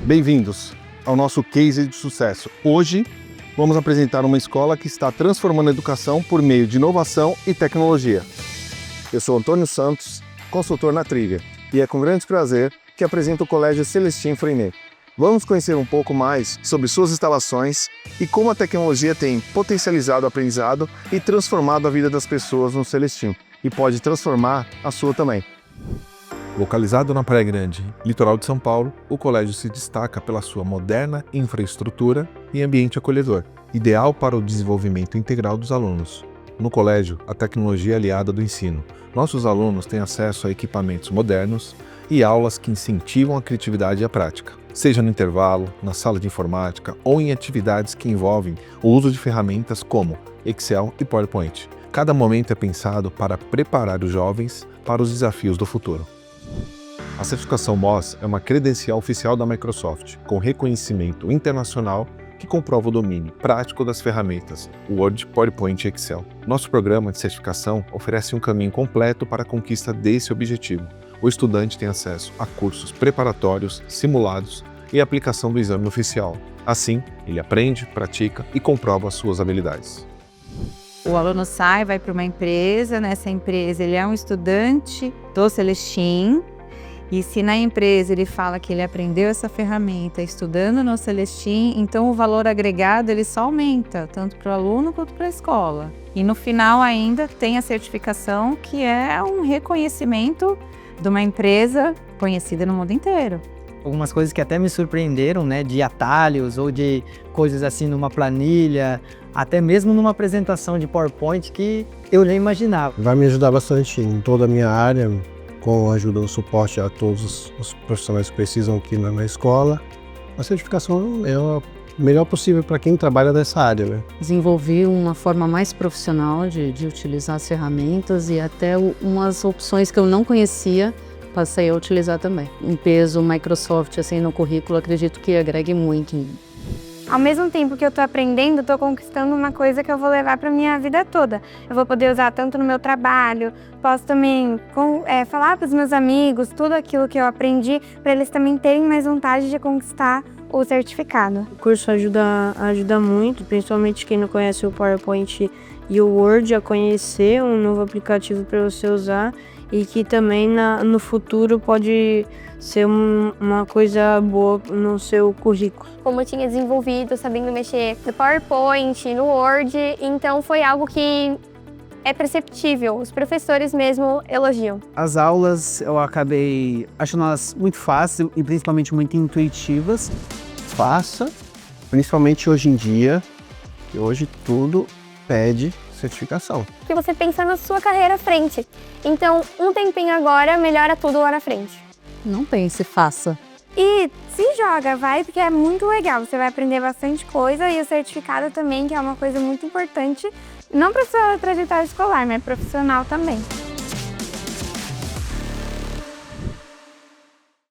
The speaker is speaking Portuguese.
Bem-vindos ao nosso case de sucesso. Hoje vamos apresentar uma escola que está transformando a educação por meio de inovação e tecnologia. Eu sou Antônio Santos, consultor na Trivia, e é com grande prazer que apresento o Colégio Celestim Freinet. Vamos conhecer um pouco mais sobre suas instalações e como a tecnologia tem potencializado o aprendizado e transformado a vida das pessoas no Celestim, e pode transformar a sua também. Localizado na Praia Grande, litoral de São Paulo, o colégio se destaca pela sua moderna infraestrutura e ambiente acolhedor, ideal para o desenvolvimento integral dos alunos. No colégio, a tecnologia é aliada do ensino. Nossos alunos têm acesso a equipamentos modernos e aulas que incentivam a criatividade e a prática, seja no intervalo, na sala de informática ou em atividades que envolvem o uso de ferramentas como Excel e PowerPoint. Cada momento é pensado para preparar os jovens para os desafios do futuro. A certificação MOS é uma credencial oficial da Microsoft, com reconhecimento internacional que comprova o domínio prático das ferramentas Word, PowerPoint e Excel. Nosso programa de certificação oferece um caminho completo para a conquista desse objetivo. O estudante tem acesso a cursos preparatórios, simulados e aplicação do exame oficial. Assim, ele aprende, pratica e comprova suas habilidades. O aluno vai para uma empresa, nessa empresa ele é um estudante do Celestim, e se na empresa ele fala que ele aprendeu essa ferramenta estudando no Celestim, então o valor agregado ele só aumenta, tanto para o aluno quanto para a escola. E no final ainda tem a certificação, que é um reconhecimento de uma empresa conhecida no mundo inteiro. Algumas coisas que até me surpreenderam, né, de atalhos ou de coisas assim numa planilha, até mesmo numa apresentação de PowerPoint que eu nem imaginava. Vai me ajudar bastante em toda a minha área, com a ajuda no suporte a todos os profissionais que precisam aqui na escola. A certificação é a melhor possível para quem trabalha nessa área, né? Desenvolvi uma forma mais profissional de utilizar as ferramentas e até umas opções que eu não conhecia, passei a utilizar também. Um peso Microsoft assim no currículo, acredito que agregue muito. Ao mesmo tempo que eu estou aprendendo, estou conquistando uma coisa que eu vou levar para minha vida toda. Eu vou poder usar tanto no meu trabalho, posso também falar para os meus amigos tudo aquilo que eu aprendi, para eles também terem mais vontade de conquistar o certificado. O curso ajuda muito, principalmente quem não conhece o PowerPoint e o Word, a conhecer um novo aplicativo para você usar e que também no futuro pode ser uma coisa boa no seu currículo. Como eu tinha desenvolvido, sabendo mexer no PowerPoint, no Word, então foi algo que é perceptível, os professores mesmo elogiam. As aulas eu acabei achando elas muito fáceis e principalmente muito intuitivas. Faça, principalmente hoje em dia, que hoje tudo pede certificação. Porque você pensa na sua carreira à frente. Então, um tempinho agora melhora tudo lá na frente. Não pense, faça. E se joga, vai, porque é muito legal. Você vai aprender bastante coisa e o certificado também, que é uma coisa muito importante, não para sua trajetória escolar, mas profissional também.